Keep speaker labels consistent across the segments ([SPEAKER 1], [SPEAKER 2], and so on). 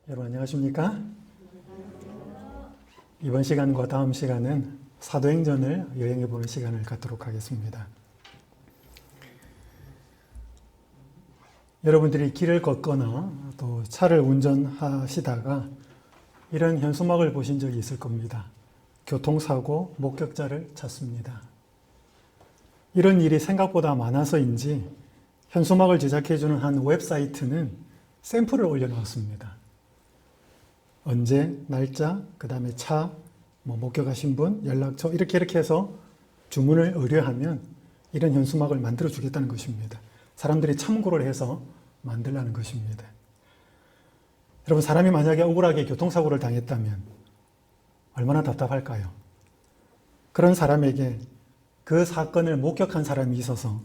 [SPEAKER 1] 여러분 안녕하십니까? 이번 시간과 다음 시간은 사도행전을 여행해 보는 시간을 갖도록 하겠습니다. 여러분들이 길을 걷거나 또 차를 운전하시다가 이런 현수막을 보신 적이 있을 겁니다. 교통사고 목격자를 찾습니다. 이런 일이 생각보다 많아서인지 현수막을 제작해주는 한 웹사이트는 샘플을 올려놓았습니다. 언제, 날짜, 그 다음에 차, 목격하신 분, 연락처 이렇게 해서 주문을 의뢰하면 이런 현수막을 만들어 주겠다는 것입니다. 사람들이 참고를 해서 만들라는 것입니다. 여러분, 사람이 만약에 억울하게 교통사고를 당했다면 얼마나 답답할까요? 그런 사람에게 그 사건을 목격한 사람이 있어서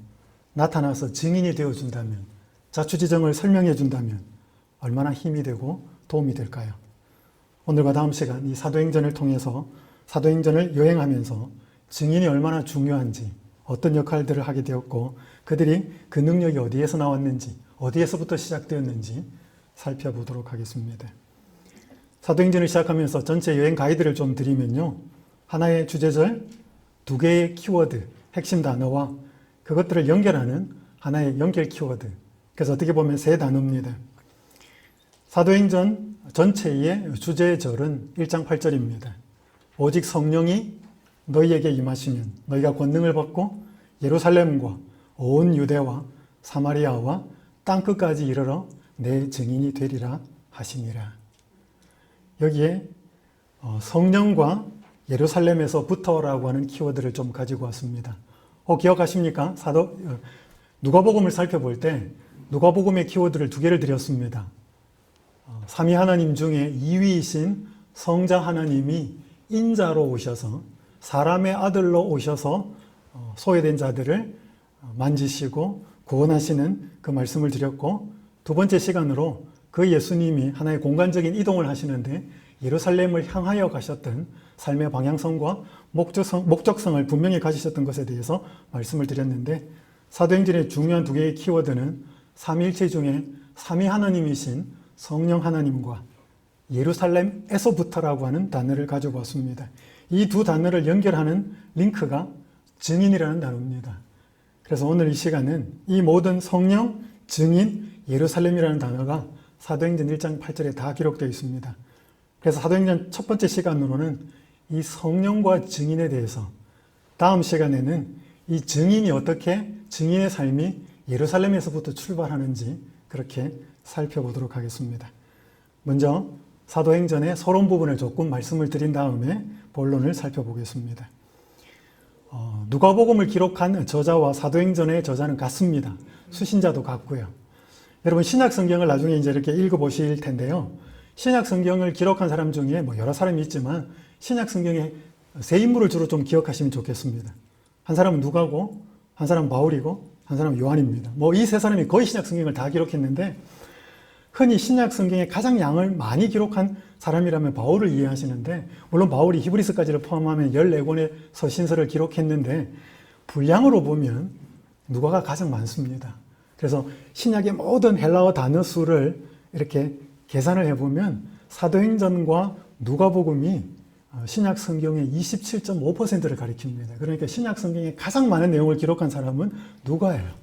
[SPEAKER 1] 나타나서 증인이 되어준다면, 자초지정을 설명해 준다면 얼마나 힘이 되고 도움이 될까요? 오늘과 다음 시간 이 사도행전을 통해서 사도행전을 여행하면서 증인이 얼마나 중요한지, 어떤 역할들을 하게 되었고 그들이 그 능력이 어디에서 나왔는지, 어디에서부터 시작되었는지 살펴보도록 하겠습니다. 사도행전을 시작하면서 전체 여행 가이드를 좀 드리면요. 하나의 주제절, 두 개의 키워드, 핵심 단어와 그것들을 연결하는 하나의 연결 키워드. 그래서 어떻게 보면 세 단어입니다. 사도행전 전체의 주제절은 1장 8절입니다. 오직 성령이 너희에게 임하시면 너희가 권능을 받고 예루살렘과 온 유대와 사마리아와 땅끝까지 이르러 내 증인이 되리라 하시니라. 여기에 성령과 예루살렘에서부터라고 하는 키워드를 좀 가지고 왔습니다. 기억하십니까? 누가복음을 살펴볼 때 누가복음의 키워드를 두 개를 드렸습니다. 삼위 하나님 중에 2위이신 성자 하나님이 인자로 오셔서 사람의 아들로 오셔서 소외된 자들을 만지시고 구원하시는 그 말씀을 드렸고, 두 번째 시간으로 그 예수님이 하나의 공간적인 이동을 하시는데 예루살렘을 향하여 가셨던 삶의 방향성과 목적성을 분명히 가지셨던 것에 대해서 말씀을 드렸는데, 사도행전의 중요한 두 개의 키워드는 삼위일체 중에 삼위 하나님이신 성령 하나님과 예루살렘에서부터라고 하는 단어를 가지고 왔습니다. 이 두 단어를 연결하는 링크가 증인이라는 단어입니다. 그래서 오늘 이 시간은 이 모든 성령, 증인, 예루살렘이라는 단어가 사도행전 1장 8절에 다 기록되어 있습니다. 그래서 사도행전 첫 번째 시간으로는 이 성령과 증인에 대해서, 다음 시간에는 이 증인이 어떻게 증인의 삶이 예루살렘에서부터 출발하는지 그렇게 살펴보도록 하겠습니다. 먼저 사도행전의 서론 부분을 조금 말씀을 드린 다음에 본론을 살펴보겠습니다. 누가복음을 기록한 저자와 사도행전의 저자는 같습니다. 수신자도 같고요. 여러분, 신약 성경을 나중에 이제 이렇게 읽어보실 텐데요. 신약 성경을 기록한 사람 중에 여러 사람이 있지만 신약 성경의 세 인물을 주로 좀 기억하시면 좋겠습니다. 한 사람은 누가고, 한 사람은 바울이고, 한 사람은 요한입니다. 이 세 사람이 거의 신약 성경을 다 기록했는데, 흔히 신약 성경에 가장 양을 많이 기록한 사람이라면 바울을 이해하시는데, 물론 바울이 히브리서까지를 포함하면 14권의 서신서를 기록했는데 분량으로 보면 누가가 가장 많습니다. 그래서 신약의 모든 헬라어 단어 수를 이렇게 계산을 해보면 사도행전과 누가복음이 신약 성경의 27.5%를 가리킵니다. 그러니까 신약 성경에 가장 많은 내용을 기록한 사람은 누가예요.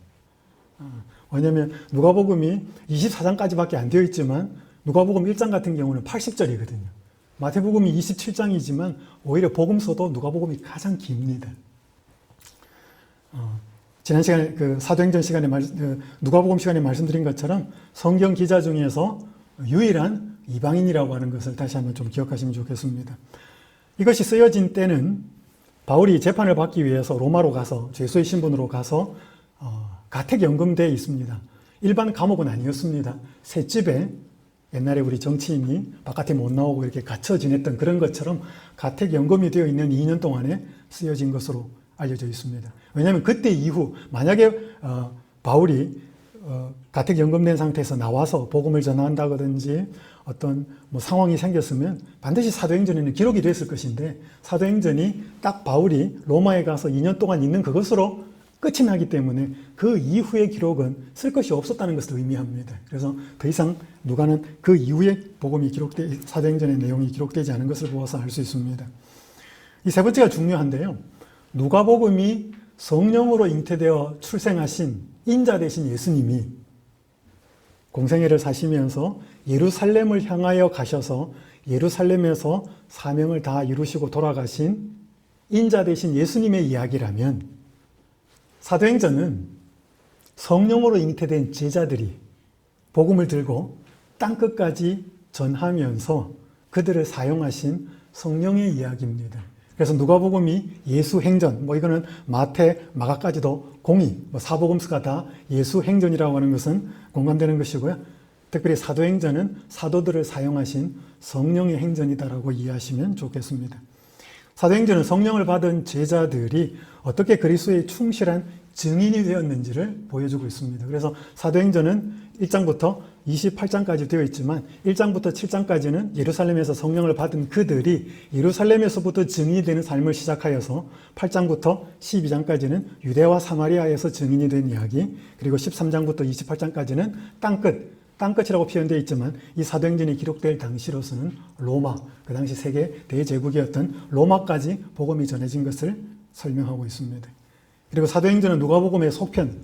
[SPEAKER 1] 왜냐하면 누가복음이 24장까지밖에 안 되어 있지만 누가복음 1장 같은 경우는 80절이거든요. 마태복음이 27장이지만 오히려 복음서도 누가복음이 가장 깁니다. 지난 시간에 사도행전 시간에 누가복음 시간에 말씀드린 것처럼 성경 기자 중에서 유일한 이방인이라고 하는 것을 다시 한번 좀 기억하시면 좋겠습니다. 이것이 쓰여진 때는 바울이 재판을 받기 위해서 로마로 가서 죄수의 신분으로 가서 가택연금대에 있습니다. 일반 감옥은 아니었습니다. 셋집에 옛날에 우리 정치인이 바깥에 못 나오고 이렇게 갇혀 지냈던 그런 것처럼 가택연금이 되어 있는 2년 동안에 쓰여진 것으로 알려져 있습니다. 왜냐하면 그때 이후 만약에 바울이 가택연금된 상태에서 나와서 복음을 전한다든지 어떤 상황이 생겼으면 반드시 사도행전에는 기록이 됐을 것인데, 사도행전이 딱 바울이 로마에 가서 2년 동안 있는 그것으로 끝이 나기 때문에 그 이후의 기록은 쓸 것이 없었다는 것을 의미합니다. 그래서 더 이상 누가는 그 이후의 복음이 사도행전의 내용이 기록되지 않은 것을 보아서 알 수 있습니다. 이 세 번째가 중요한데요. 누가복음이 성령으로 잉태되어 출생하신 인자 되신 예수님이 공생애를 사시면서 예루살렘을 향하여 가셔서 예루살렘에서 사명을 다 이루시고 돌아가신 인자 되신 예수님의 이야기라면, 사도행전은 성령으로 잉태된 제자들이 복음을 들고 땅끝까지 전하면서 그들을 사용하신 성령의 이야기입니다. 그래서 누가복음이 예수행전, 이거는 마태, 마가까지도 공의, 사복음서가 다 예수행전이라고 하는 것은 공감되는 것이고요. 특별히 사도행전은 사도들을 사용하신 성령의 행전이다라고 이해하시면 좋겠습니다. 사도행전은 성령을 받은 제자들이 어떻게 그리스도의 충실한 증인이 되었는지를 보여주고 있습니다. 그래서 사도행전은 1장부터 28장까지 되어 있지만 1장부터 7장까지는 예루살렘에서 성령을 받은 그들이 예루살렘에서부터 증인이 되는 삶을 시작하여서 8장부터 12장까지는 유대와 사마리아에서 증인이 된 이야기, 그리고 13장부터 28장까지는 땅끝이라고 표현되어 있지만 이 사도행전이 기록될 당시로서는 로마, 그 당시 세계 대제국이었던 로마까지 복음이 전해진 것을 설명하고 있습니다. 그리고 사도행전은 누가복음의 속편,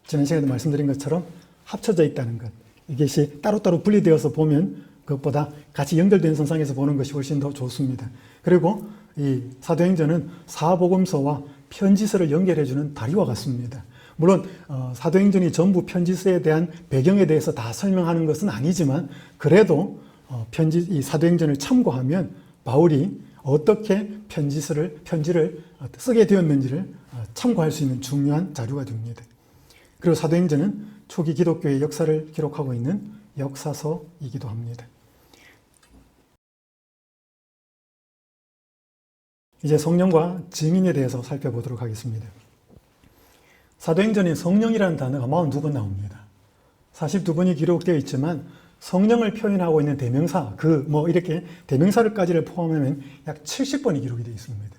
[SPEAKER 1] 지난 시간에도 말씀드린 것처럼 합쳐져 있다는 것, 이것이 따로따로 분리되어서 보면 그것보다 같이 연결된 선상에서 보는 것이 훨씬 더 좋습니다. 그리고 이 사도행전은 사복음서와 편지서를 연결해주는 다리와 같습니다. 물론 사도행전이 전부 편지서에 대한 배경에 대해서 다 설명하는 것은 아니지만, 그래도 이 사도행전을 참고하면 바울이 어떻게 편지를 쓰게 되었는지를 참고할 수 있는 중요한 자료가 됩니다. 그리고 사도행전은 초기 기독교의 역사를 기록하고 있는 역사서이기도 합니다. 이제 성령과 증인에 대해서 살펴보도록 하겠습니다. 사도행전에 성령이라는 단어가 42번 나옵니다. 42번이 기록되어 있지만 성령을 표현하고 있는 대명사, 이렇게 대명사를까지를 포함하면 약 70번이 기록이 되어 있습니다.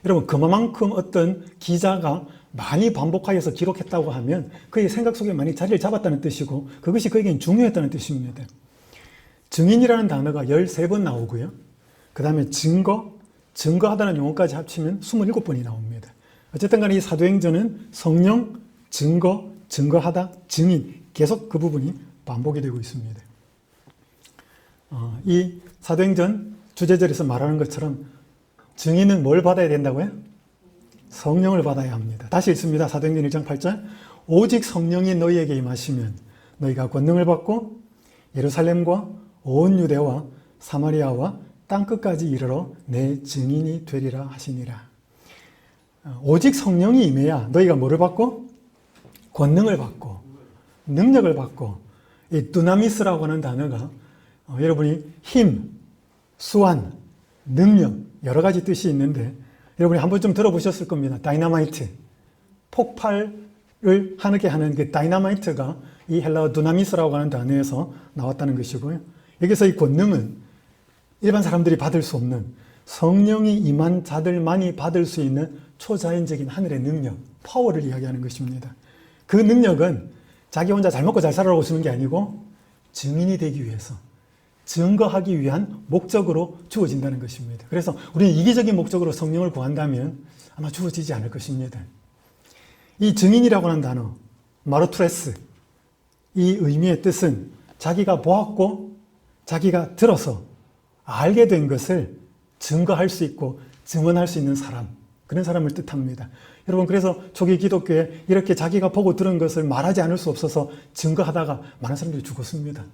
[SPEAKER 1] 여러분, 그만큼 어떤 기자가 많이 반복하여서 기록했다고 하면 그의 생각 속에 많이 자리를 잡았다는 뜻이고, 그것이 그에겐 중요했다는 뜻입니다. 증인이라는 단어가 13번 나오고요. 그 다음에 증거하다는 용어까지 합치면 27번이 나옵니다. 어쨌든 간에 이 사도행전은 성령, 증거하다, 증인, 계속 그 부분이 반복이 되고 있습니다. 이 사도행전 주제절에서 말하는 것처럼 증인은 뭘 받아야 된다고요? 성령을 받아야 합니다. 다시 읽습니다. 사도행전 1장 8절. 오직 성령이 너희에게 임하시면 너희가 권능을 받고 예루살렘과 온 유대와 사마리아와 땅끝까지 이르러 내 증인이 되리라 하시니라. 오직 성령이 임해야 너희가 뭐를 받고? 권능을 받고 능력을 받고, 이 두나미스라고 하는 단어가 여러분이 힘, 수완, 능력 여러 가지 뜻이 있는데, 여러분이 한 번쯤 들어보셨을 겁니다. 다이너마이트, 폭발을 하게 하는 그 다이너마이트가 이 헬라어 두나미스라고 하는 단어에서 나왔다는 것이고요. 여기서 이 권능은 일반 사람들이 받을 수 없는, 성령이 임한 자들만이 받을 수 있는 초자연적인 하늘의 능력, 파워를 이야기하는 것입니다. 그 능력은 자기 혼자 잘 먹고 잘 살아라고 주는 게 아니고 증인이 되기 위해서, 증거하기 위한 목적으로 주어진다는 것입니다. 그래서 우리는 이기적인 목적으로 성령을 구한다면 아마 주어지지 않을 것입니다. 이 증인이라고 하는 단어, 마르투레스, 이 의미의 뜻은 자기가 보았고 자기가 들어서 알게 된 것을 증거할 수 있고 증언할 수 있는 사람, 그런 사람을 뜻합니다. 여러분, 그래서 초기 기독교에 이렇게 자기가 보고 들은 것을 말하지 않을 수 없어서 증거하다가 많은 사람들이 죽었습니다.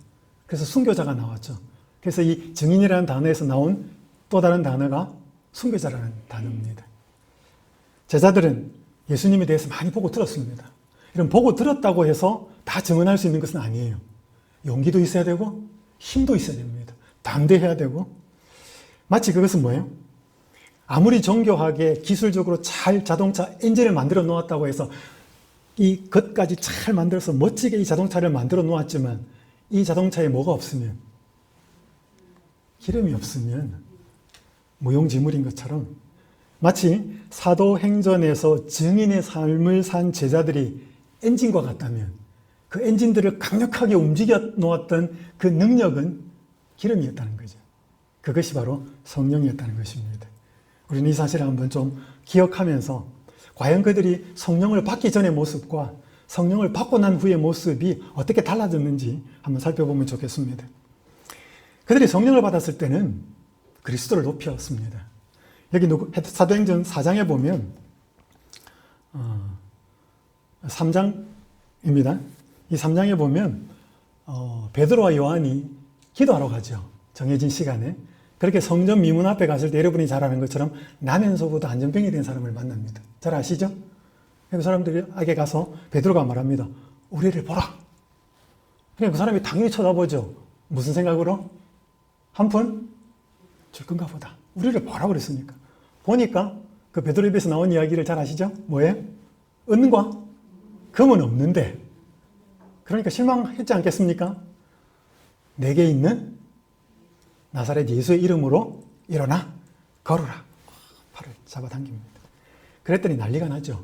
[SPEAKER 1] 그래서 순교자가 나왔죠. 그래서 이 증인이라는 단어에서 나온 또 다른 단어가 순교자라는 단어입니다. 제자들은 예수님에 대해서 많이 보고 들었습니다. 이런 보고 들었다고 해서 다 증언할 수 있는 것은 아니에요. 용기도 있어야 되고 힘도 있어야 됩니다. 담대해야 되고. 마치 그것은 뭐예요? 아무리 정교하게 기술적으로 잘 자동차 엔진을 만들어 놓았다고 해서 이 것까지 잘 만들어서 멋지게 이 자동차를 만들어 놓았지만 이 자동차에 뭐가 없으면, 기름이 없으면 무용지물인 것처럼 마치 사도행전에서 증인의 삶을 산 제자들이 엔진과 같다면 그 엔진들을 강력하게 움직여 놓았던 그 능력은 기름이었다는 거죠. 그것이 바로 성령이었다는 것입니다. 우리는 이 사실을 한번 좀 기억하면서 과연 그들이 성령을 받기 전의 모습과 성령을 받고 난 후의 모습이 어떻게 달라졌는지 한번 살펴보면 좋겠습니다. 그들이 성령을 받았을 때는 그리스도를 높였습니다. 여기 사도행전 4장에 보면 3장입니다. 이 3장에 보면 베드로와 요한이 기도하러 가죠. 정해진 시간에. 그렇게 성전 미문 앞에 갔을 때 여러분이 잘 아는 것처럼 나면서부터 안전병이 된 사람을 만납니다. 잘 아시죠? 그 사람들에게 가서 베드로가 말합니다. 우리를 보라. 그냥 그 사람이 당연히 쳐다보죠. 무슨 생각으로? 한 푼 줄 건가 보다. 우리를 보라 그랬으니까. 보니까 그 베드로 입에서 나온 이야기를 잘 아시죠? 뭐예요? 은과 금은 없는데. 그러니까 실망했지 않겠습니까? 내게 있는 나사렛 예수의 이름으로 일어나 걸어라. 팔을 잡아당깁니다. 그랬더니 난리가 나죠.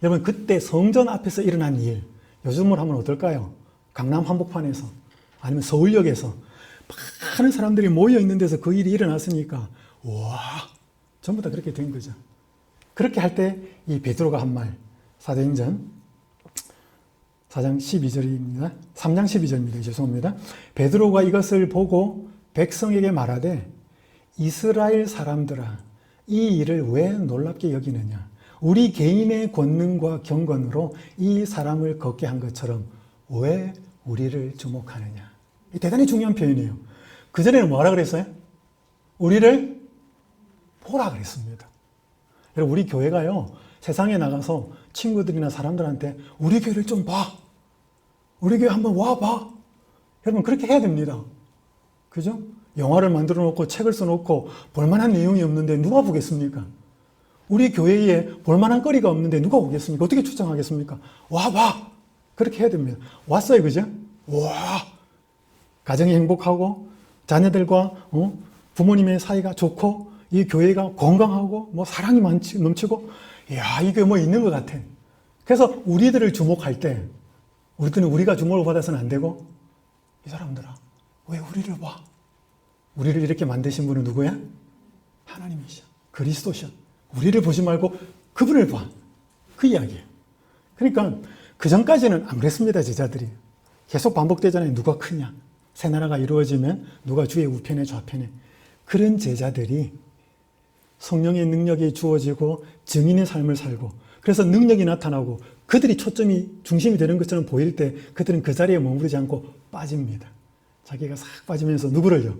[SPEAKER 1] 여러분 그때 성전 앞에서 일어난 일, 요즘으로 하면 어떨까요? 강남 한복판에서 아니면 서울역에서 많은 사람들이 모여 있는 데서 그 일이 일어났으니까 와 전부 다 그렇게 된 거죠. 그렇게 할 때 이 베드로가 한 말, 사도행전 4장 12절입니다. 3장 12절입니다. 죄송합니다. 베드로가 이것을 보고 백성에게 말하되 이스라엘 사람들아 이 일을 왜 놀랍게 여기느냐. 우리 개인의 권능과 경건으로 이 사람을 걷게 한 것처럼 왜 우리를 주목하느냐. 대단히 중요한 표현이에요. 그전에는 뭐라 그랬어요? 우리를 보라 그랬습니다. 여러분 우리 교회가요. 세상에 나가서 친구들이나 사람들한테 우리 교회를 좀 봐. 우리 교회 한번 와봐. 여러분 그렇게 해야 됩니다. 그죠? 영화를 만들어 놓고 책을 써놓고 볼만한 내용이 없는데 누가 보겠습니까? 우리 교회에 볼만한 거리가 없는데 누가 오겠습니까? 어떻게 추천하겠습니까? 와봐! 그렇게 해야 됩니다. 왔어요, 그죠? 와! 가정이 행복하고 자녀들과 부모님의 사이가 좋고 이 교회가 건강하고 뭐 사랑이 넘치고 이야, 이 교회 뭐 있는 것 같아. 그래서 우리들을 주목할 때 우리들은 우리가 주목을 받아서는 안 되고 이 사람들아 왜 우리를 봐? 우리를 이렇게 만드신 분은 누구야? 하나님이셔. 그리스도셔. 우리를 보지 말고 그분을 봐. 그 이야기예요. 그러니까 그 전까지는 안 그랬습니다. 제자들이. 계속 반복되잖아요. 누가 크냐. 새 나라가 이루어지면 누가 주의 우편에 좌편에. 그런 제자들이 성령의 능력이 주어지고 증인의 삶을 살고 그래서 능력이 나타나고 그들이 초점이 중심이 되는 것처럼 보일 때 그들은 그 자리에 머무르지 않고 빠집니다. 자기가 싹 빠지면서 누구를요?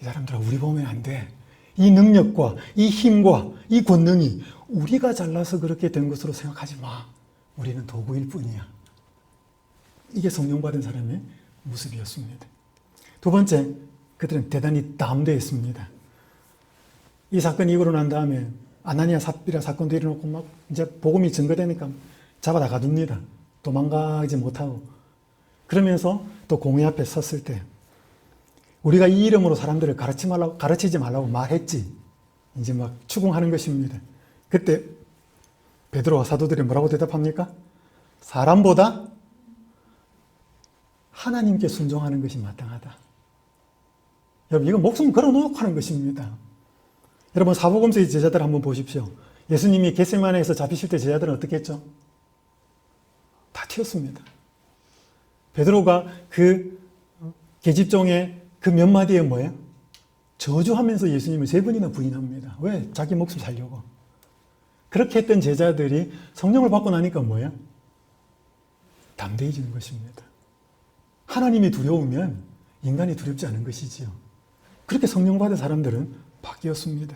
[SPEAKER 1] 이 사람들아 우리 보면 안 돼. 이 능력과 이 힘과 이 권능이 우리가 잘나서 그렇게 된 것으로 생각하지 마. 우리는 도구일 뿐이야. 이게 성령 받은 사람의 모습이었습니다. 두 번째, 그들은 대단히 담대했습니다. 이 사건이 이후로 난 다음에 아나니아 삽비라 사건도 일어났고 막 이제 복음이 증거되니까 잡아다 가둡니다. 도망가지 못하고. 그러면서 또 공회 앞에 섰을 때 우리가 이 이름으로 사람들을 가르치지 말라고 말했지. 이제 막 추궁하는 것입니다. 그때 베드로와 사도들이 뭐라고 대답합니까? 사람보다 하나님께 순종하는 것이 마땅하다. 여러분 이건 목숨 걸어놓고 하는 것입니다. 여러분 사복음서의 제자들 한번 보십시오. 예수님이 겟세마네에서 잡히실 때 제자들은 어떻게 했죠? 다 튀었습니다. 베드로가 그 계집종의 그 몇 마디에 뭐예요? 저주하면서 예수님을 3번이나 부인합니다. 왜? 자기 목숨 살려고. 그렇게 했던 제자들이 성령을 받고 나니까 뭐예요? 담대해지는 것입니다. 하나님이 두려우면 인간이 두렵지 않은 것이지요. 그렇게 성령 받은 사람들은 바뀌었습니다.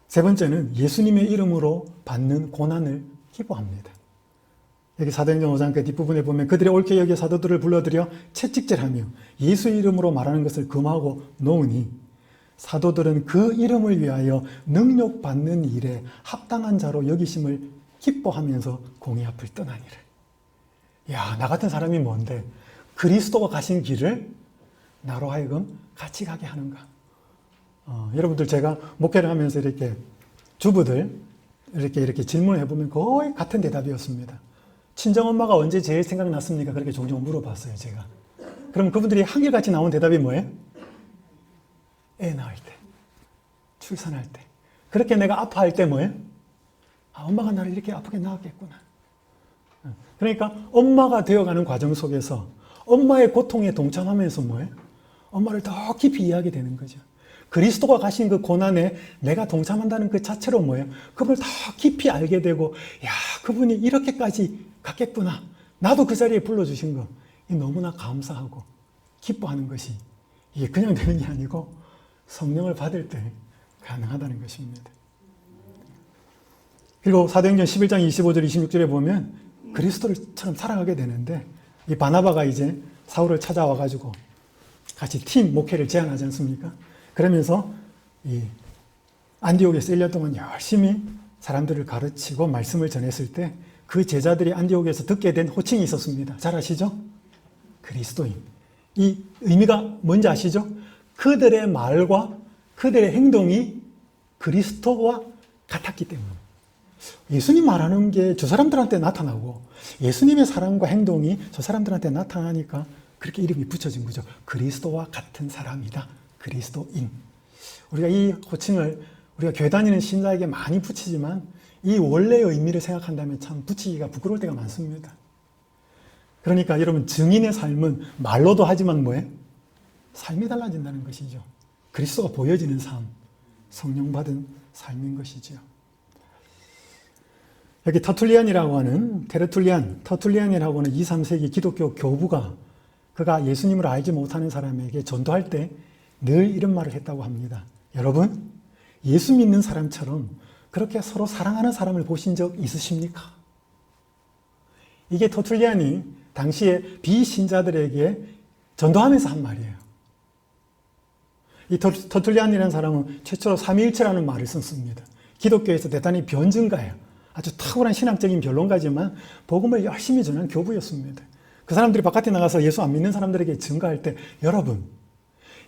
[SPEAKER 1] 세 번째는 예수님의 이름으로 받는 고난을 기뻐합니다. 여기 사도행전 5장 그 뒷부분에 보면 그들의 옳게 여겨 사도들을 불러들여 채찍질하며 예수의 이름으로 말하는 것을 금하고 놓으니 사도들은 그 이름을 위하여 능력받는 일에 합당한 자로 여기심을 기뻐하면서 공의 앞을 떠나니라. 야, 나 같은 사람이 뭔데 그리스도가 가신 길을 나로 하여금 같이 가게 하는가? 여러분들 제가 목회를 하면서 이렇게 주부들 이렇게 질문을 해보면 거의 같은 대답이었습니다. 친정엄마가 언제 제일 생각났습니까? 그렇게 종종 물어봤어요, 제가. 그럼 그분들이 한결같이 나온 대답이 뭐예요? 애 낳을 때, 출산할 때. 그렇게 내가 아파할 때 뭐예요? 엄마가 나를 이렇게 아프게 낳았겠구나. 그러니까 엄마가 되어가는 과정 속에서 엄마의 고통에 동참하면서 뭐예요? 엄마를 더 깊이 이해하게 되는 거죠. 그리스도가 가신 그 고난에 내가 동참한다는 그 자체로 뭐예요? 그분을 더 깊이 알게 되고, 야, 그분이 이렇게까지 갔겠구나. 나도 그 자리에 불러주신 거. 너무나 감사하고 기뻐하는 것이 이게 그냥 되는 게 아니고 성령을 받을 때 가능하다는 것입니다. 그리고 사도행전 11장 25절 26절에 보면 그리스도처럼 살아가게 되는데, 이 바나바가 이제 사울을 찾아와가지고 같이 팀 목회를 제안하지 않습니까? 그러면서 이 안디옥에서 1년 동안 열심히 사람들을 가르치고 말씀을 전했을 때 그 제자들이 안디옥에서 듣게 된 호칭이 있었습니다. 잘 아시죠? 그리스도인. 이 의미가 뭔지 아시죠? 그들의 말과 그들의 행동이 그리스도와 같았기 때문에. 예수님 말하는 게 저 사람들한테 나타나고 예수님의 사랑과 행동이 저 사람들한테 나타나니까 그렇게 이름이 붙여진 거죠. 그리스도와 같은 사람이다. 그리스도인. 우리가 이 호칭을 우리가 교회 다니는 신자에게 많이 붙이지만 이 원래의 의미를 생각한다면 참 붙이기가 부끄러울 때가 많습니다. 그러니까 여러분, 증인의 삶은 말로도 하지만 뭐예요? 삶이 달라진다는 것이죠. 그리스도가 보여지는 삶, 성령 받은 삶인 것이죠. 여기 터툴리안이라고 하는 터툴리안이라고 하는 2, 3세기 기독교 교부가 그가 예수님을 알지 못하는 사람에게 전도할 때 늘 이런 말을 했다고 합니다. 여러분, 예수 믿는 사람처럼 그렇게 서로 사랑하는 사람을 보신 적 있으십니까? 이게 터툴리안이 당시에 비신자들에게 전도하면서 한 말이에요. 이 터툴리안이라는 사람은 최초로 삼위일체라는 말을 썼습니다. 기독교에서 대단히 변증가예요. 아주 탁월한 신학적인 변론가지만 복음을 열심히 전한 교부였습니다. 그 사람들이 바깥에 나가서 예수 안 믿는 사람들에게 증거할 때, 여러분,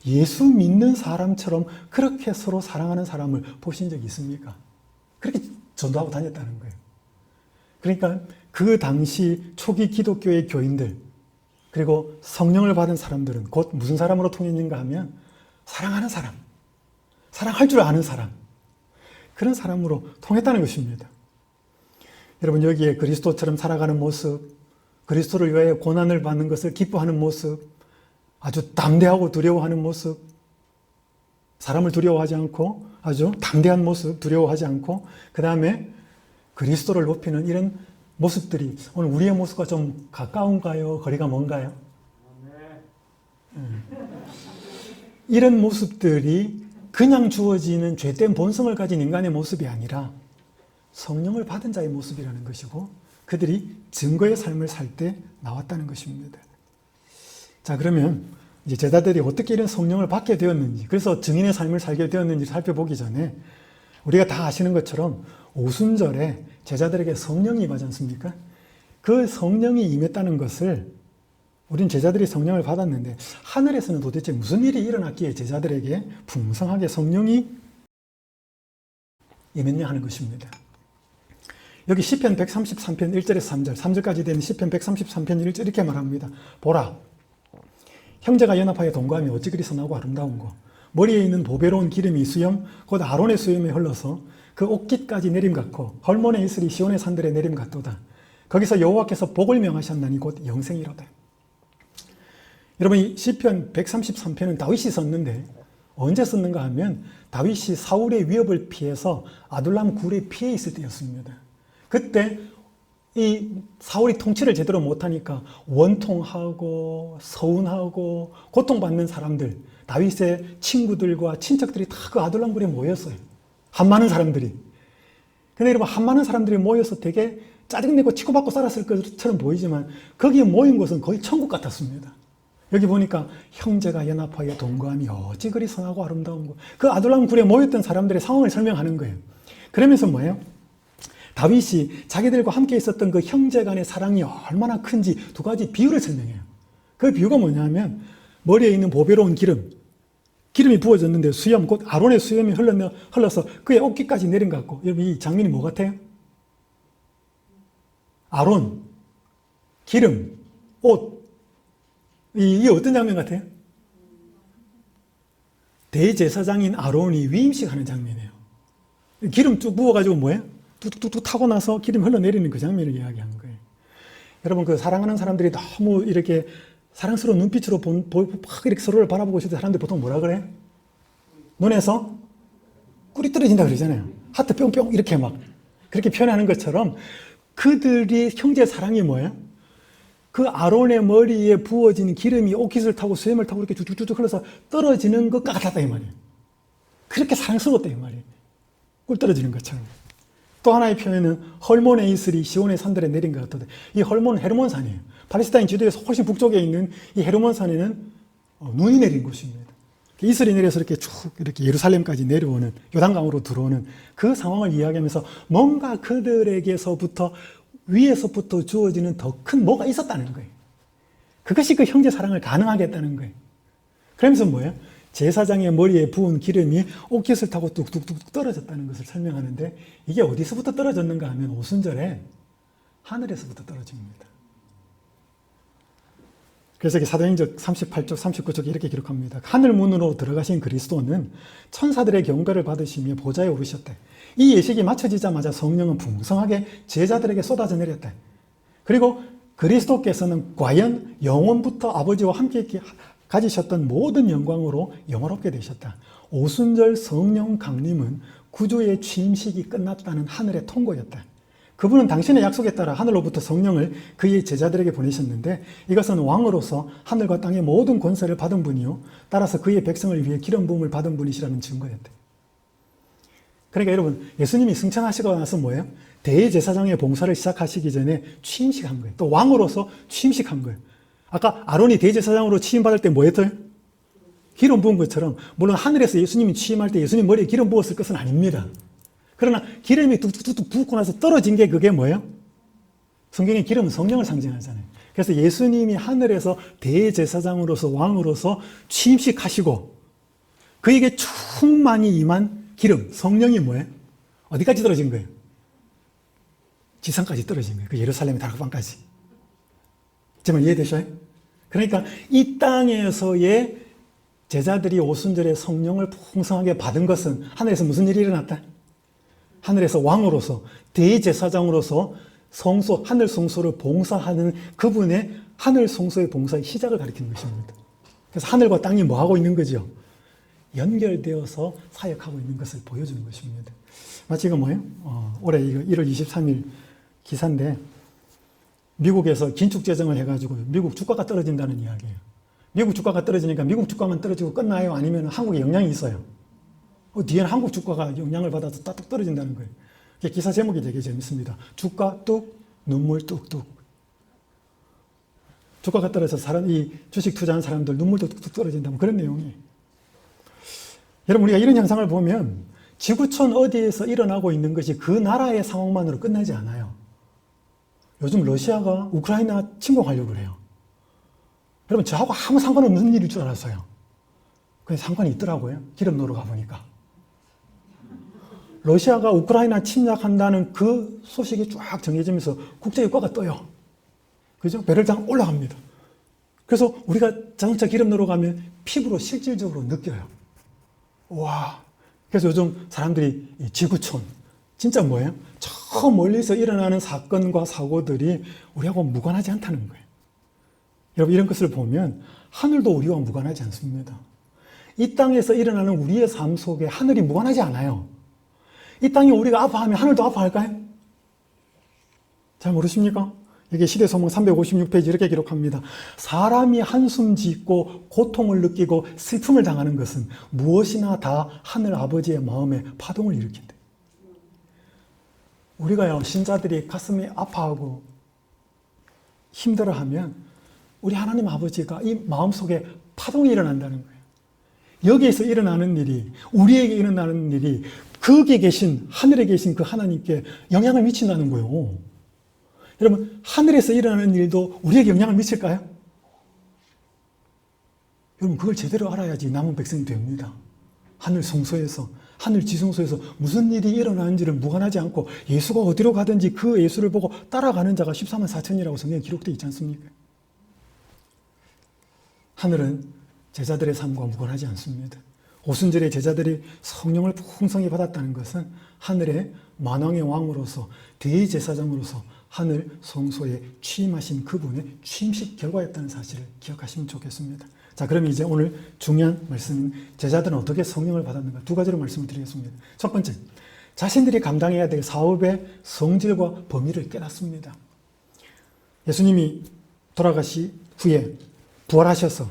[SPEAKER 1] 예수 믿는 사람처럼 그렇게 서로 사랑하는 사람을 보신 적이 있습니까? 그렇게 전도하고 다녔다는 거예요. 그러니까 그 당시 초기 기독교의 교인들, 그리고 성령을 받은 사람들은 곧 무슨 사람으로 통했는가 하면 사랑하는 사람, 사랑할 줄 아는 사람, 그런 사람으로 통했다는 것입니다. 여러분, 여기에 그리스도처럼 살아가는 모습, 그리스도를 위하여 고난을 받는 것을 기뻐하는 모습, 아주 담대하고 두려워하는 모습, 사람을 두려워하지 않고 아주 담대한 모습, 두려워하지 않고, 그 다음에 그리스도를 높이는 이런 모습들이 오늘 우리의 모습과 좀 가까운가요? 거리가 먼가요? 이런 모습들이 그냥 주어지는 죄된 본성을 가진 인간의 모습이 아니라 성령을 받은 자의 모습이라는 것이고, 그들이 증거의 삶을 살 때 나왔다는 것입니다. 자, 그러면 이제 제자들이 어떻게 이런 성령을 받게 되었는지, 그래서 증인의 삶을 살게 되었는지 살펴보기 전에 우리가 다 아시는 것처럼 오순절에 제자들에게 성령이 임하지 않습니까? 그 성령이 임했다는 것을, 우린 제자들이 성령을 받았는데 하늘에서는 도대체 무슨 일이 일어났기에 제자들에게 풍성하게 성령이 임했냐 하는 것입니다. 여기 시편 133편 1절에서 3절까지 되는 시편 133편 1절 이렇게 말합니다. 보라, 형제가 연합하여 동거하며 어찌 그리 선하고 아름다운고, 머리에 있는 보배로운 기름이 수염 곧 아론의 수염에 흘러서 그 옷깃까지 내림 같고 헐몬의 이슬이 시온의 산들에 내림 같도다. 거기서 여호와께서 복을 명하셨나니 곧 영생이로다. 여러분, 이 시편 133편은 다윗이 썼는데 언제 썼는가 하면 다윗이 사울의 위협을 피해서 아둘람 굴에 피해 있을 때였습니다. 그때 이 사울이 통치를 제대로 못하니까 원통하고 서운하고 고통받는 사람들, 다윗의 친구들과 친척들이 다 그 아둘람 굴에 모였어요. 한 많은 사람들이. 근데 여러분, 한 많은 사람들이 모여서 되게 짜증내고 치고받고 살았을 것처럼 보이지만 거기에 모인 곳은 거의 천국 같았습니다. 여기 보니까 형제가 연합하여 동거하며 어찌 그리 선하고 아름다운 거. 그 아둘람 굴에 모였던 사람들의 상황을 설명하는 거예요. 그러면서 뭐예요? 다윗이 자기들과 함께 있었던 그 형제 간의 사랑이 얼마나 큰지 두 가지 비유를 설명해요. 그 비유가 뭐냐면 머리에 있는 보배로운 기름, 기름이 부어졌는데 수염, 곧 아론의 수염이 흘러서 그의 어깨까지 내린 것 같고, 여러분 이 장면이 뭐 같아요? 아론, 기름, 옷. 이게 어떤 장면 같아요? 대제사장인 아론이 위임식 하는 장면이에요. 기름 쭉 부어가지고 뭐예요? 뚝뚝뚝 타고 나서 기름 흘러내리는 그 장면을 이야기하는 거예요. 여러분, 그 사랑하는 사람들이 너무 이렇게 사랑스러운 눈빛으로 막 이렇게 서로를 바라보고 있을 때 사람들이 보통 뭐라 그래요? 눈에서 꿀이 떨어진다 그러잖아요. 하트 뿅뿅 이렇게 막 그렇게 표현하는 것처럼 그들이 형제 사랑이 뭐예요? 그 아론의 머리에 부어진 기름이 옷깃을 타고 수염을 타고 이렇게 쭉쭉쭉 흘러서 떨어지는 것과 같았다 이 말이에요. 그렇게 사랑스러웠다 이 말이에요. 꿀 떨어지는 것처럼. 또 하나의 표현은 헐몬의 이슬이 시온의 산들에 내린 것 같다. 이 헐몬은 헤르몬산이에요. 팔레스타인 지도에서 훨씬 북쪽에 있는 이 헤르몬산에는 눈이 내린 곳입니다. 이슬이 내려서 이렇게 쭉 이렇게 예루살렘까지 내려오는 요단강으로 들어오는 그 상황을 이야기하면서 뭔가 그들에게서부터 위에서부터 주어지는 더 큰 뭐가 있었다는 거예요. 그것이 그 형제 사랑을 가능하게 했다는 거예요. 그러면서 뭐예요? 제사장의 머리에 부은 기름이 옷깃을 타고 뚝뚝뚝 떨어졌다는 것을 설명하는데 이게 어디서부터 떨어졌는가 하면 오순절에 하늘에서부터 떨어집니다. 그래서 사도행전 38쪽, 39쪽에 이렇게 기록합니다. 하늘문으로 들어가신 그리스도는 천사들의 경배를 받으시며 보좌에 오르셨대. 이 예식이 마쳐지자마자 성령은 풍성하게 제자들에게 쏟아져 내렸대. 그리고 그리스도께서는 과연 영원부터 아버지와 함께 가지셨던 모든 영광으로 영원롭게 되셨다. 오순절 성령 강림은 구주의 취임식이 끝났다는 하늘의 통고였다. 그분은 당신의 약속에 따라 하늘로부터 성령을 그의 제자들에게 보내셨는데 이것은 왕으로서 하늘과 땅의 모든 권세를 받은 분이요 따라서 그의 백성을 위해 기름 부음을 받은 분이시라는 증거였대. 그러니까 여러분, 예수님이 승천하시고 나서 뭐예요? 대제사장의 봉사를 시작하시기 전에 취임식 한 거예요. 또 왕으로서 취임식 한 거예요. 아까 아론이 대제사장으로 취임받을 때 뭐 했어요? 기름 부은 것처럼, 물론 하늘에서 예수님이 취임할 때 예수님 머리에 기름 부었을 것은 아닙니다. 그러나 기름이 뚝뚝뚝 붓고 나서 떨어진 게 그게 뭐예요? 성경의 기름은 성령을 상징하잖아요. 그래서 예수님이 하늘에서 대제사장으로서 왕으로서 취임식 하시고 그에게 충만히 임한 기름, 성령이 뭐예요? 어디까지 떨어진 거예요? 지상까지 떨어진 거예요. 그 예루살렘의 다락방까지. 지금 이해되셔요? 그러니까 이 땅에서의 제자들이 오순절에 성령을 풍성하게 받은 것은 하늘에서 무슨 일이 일어났다? 하늘에서 왕으로서 대제사장으로서 하늘 성소를 봉사하는 그분의 하늘 성소의 봉사의 시작을 가리키는 것입니다. 그래서 하늘과 땅이 뭐 하고 있는 거죠? 연결되어서 사역하고 있는 것을 보여주는 것입니다. 마치 이거 뭐예요? 올해 1월 23일 기사인데 미국에서 긴축재정을 해가지고 미국 주가가 떨어진다는 이야기예요. 미국 주가가 떨어지니까 미국 주가만 떨어지고 끝나요? 아니면 한국에 영향이 있어요? 뒤에는 한국 주가가 영향을 받아서 따뚝 떨어진다는 거예요. 기사 제목이 되게 재밌습니다. 주가 뚝, 눈물 뚝뚝. 주가가 떨어져서 이 주식 투자한 사람들 눈물도 뚝뚝 떨어진다면 그런 내용이에요. 여러분, 우리가 이런 현상을 보면 지구촌 어디에서 일어나고 있는 것이 그 나라의 상황만으로 끝나지 않아요. 요즘 러시아가 우크라이나 침공하려고 그래요. 여러분, 저하고 아무 상관없는 일일 줄 알았어요. 근데 상관이 있더라고요. 기름 넣으러 가보니까. 러시아가 우크라이나 침략한다는 그 소식이 쫙 정해지면서 국제유가가 떠요. 그죠? 배럴당 올라갑니다. 그래서 우리가 자동차 기름 넣으러 가면 피부로 실질적으로 느껴요. 와. 그래서 요즘 사람들이 지구촌, 진짜 뭐예요? 저 멀리서 일어나는 사건과 사고들이 우리하고 무관하지 않다는 거예요. 여러분, 이런 것을 보면 하늘도 우리와 무관하지 않습니다. 이 땅에서 일어나는 우리의 삶 속에 하늘이 무관하지 않아요. 이 땅에 우리가 아파하면 하늘도 아파할까요? 잘 모르십니까? 여기 시대소망 356페이지 이렇게 기록합니다. 사람이 한숨 짓고 고통을 느끼고 슬픔을 당하는 것은 무엇이나 다 하늘 아버지의 마음에 파동을 일으킨다. 우리가요, 신자들이 가슴이 아파하고 힘들어하면 우리 하나님 아버지가 이 마음속에 파동이 일어난다는 거예요. 여기에서 일어나는 일이, 우리에게 일어나는 일이 거기에 계신, 하늘에 계신 그 하나님께 영향을 미친다는 거예요. 여러분, 하늘에서 일어나는 일도 우리에게 영향을 미칠까요? 여러분 그걸 제대로 알아야지 남은 백성이 됩니다. 하늘 성소에서 하늘 지성소에서 무슨 일이 일어나는지를 무관하지 않고 예수가 어디로 가든지 그 예수를 보고 따라가는 자가 14만 4천이라고 성경에 기록되어 있지 않습니까? 하늘은 제자들의 삶과 무관하지 않습니다. 오순절에 제자들이 성령을 풍성히 받았다는 것은 하늘의 만왕의 왕으로서 대제사장으로서 하늘 성소에 취임하신 그분의 취임식 결과였다는 사실을 기억하시면 좋겠습니다. 자, 그럼 이제 오늘 중요한 말씀은 제자들은 어떻게 성령을 받았는가 두 가지로 말씀을 드리겠습니다. 첫 번째, 자신들이 감당해야 될 사업의 성질과 범위를 깨닫습니다. 예수님이 돌아가시 후에 부활하셔서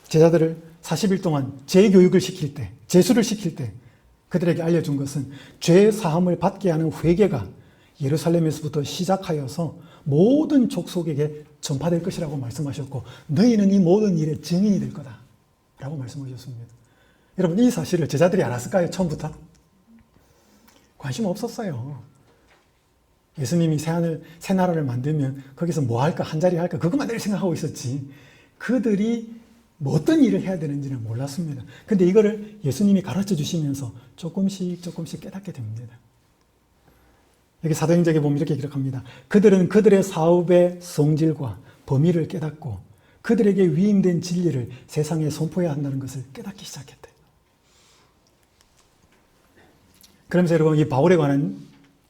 [SPEAKER 1] 제자들을 40일 동안 재교육을 시킬 때, 제수를 시킬 때 그들에게 알려준 것은 죄 사함을 받게 하는 회개가 예루살렘에서부터 시작하여서 모든 족속에게 전파될 것이라고 말씀하셨고 너희는 이 모든 일의 증인이 될 거다 라고 말씀하셨습니다. 여러분 이 사실을 제자들이 알았을까요? 처음부터? 관심 없었어요. 예수님이 새 나라를 만들면 거기서 뭐 할까? 한자리 할까? 그것만 늘 생각하고 있었지. 그들이 뭐 어떤 일을 해야 되는지는 몰랐습니다. 근데 이거를 예수님이 가르쳐 주시면서 조금씩 깨닫게 됩니다. 여기 사도행전에 보면 이렇게 기록합니다. 그들은 그들의 사업의 성질과 범위를 깨닫고 그들에게 위임된 진리를 세상에 선포해야 한다는 것을 깨닫기 시작했대요. 그러면서 여러분 이 바울에 관한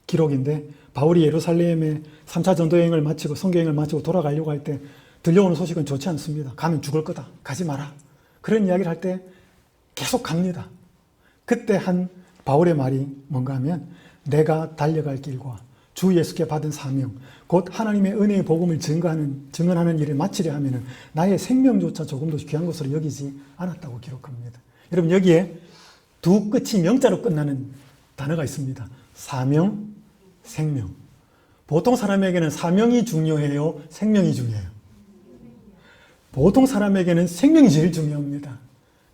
[SPEAKER 1] 기록인데 바울이 예루살렘에 3차 전도여행을 마치고 선교여행을 마치고 돌아가려고 할 때 들려오는 소식은 좋지 않습니다. 가면 죽을 거다. 가지 마라. 그런 이야기를 할 때 계속 갑니다. 그때 한 바울의 말이 뭔가 하면 내가 달려갈 길과 주 예수께 받은 사명, 곧 하나님의 은혜의 복음을 증언하는 일을 마치려 하면 나의 생명조차 조금도 귀한 것으로 여기지 않았다고 기록합니다. 여러분 여기에 두 끝이 명자로 끝나는 단어가 있습니다. 사명, 생명. 보통 사람에게는 사명이 중요해요? 생명이 중요해요? 보통 사람에게는 생명이 제일 중요합니다.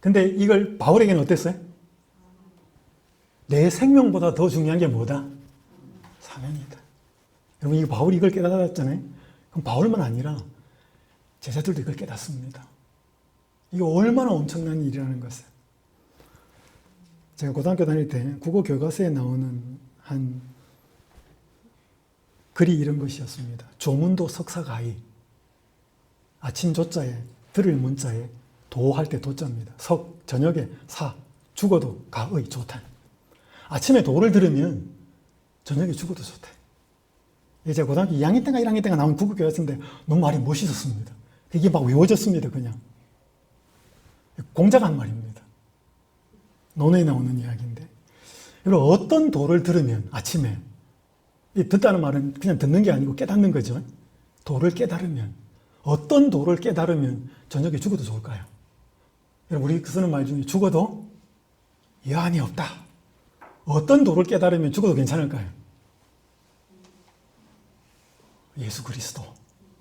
[SPEAKER 1] 근데 이걸 바울에게는 어땠어요? 내 생명보다 더 중요한 게 뭐다? 사명이다. 여러분, 이 바울이 이걸 깨달았잖아요? 그럼 바울만 아니라 제자들도 이걸 깨닫습니다. 이게 얼마나 엄청난 일이라는 것을. 제가 고등학교 다닐 때 국어 교과서에 나오는 한 글이 이런 것이었습니다. 조문도 석사가의. 아침 조자에, 들을 문자에 도할 때 도자입니다. 석, 저녁에 사, 죽어도 가의 좋다. 아침에 도를 들으면 저녁에 죽어도 좋다. 이제 고등학교 2학년 때가 1학년 때가 나온 국어 교과서인데 너무 말이 멋있었습니다. 이게 막 외워졌습니다, 그냥. 공자가 한 말입니다. 논어에 나오는 이야기인데. 여러분, 어떤 도를 들으면 아침에, 이 듣다는 말은 그냥 듣는 게 아니고 깨닫는 거죠. 도를 깨달으면, 어떤 도를 깨달으면 저녁에 죽어도 좋을까요? 여러분, 우리 쓰는 말 중에 죽어도 여한이 없다. 어떤 도를 깨달으면 죽어도 괜찮을까요? 예수 그리스도.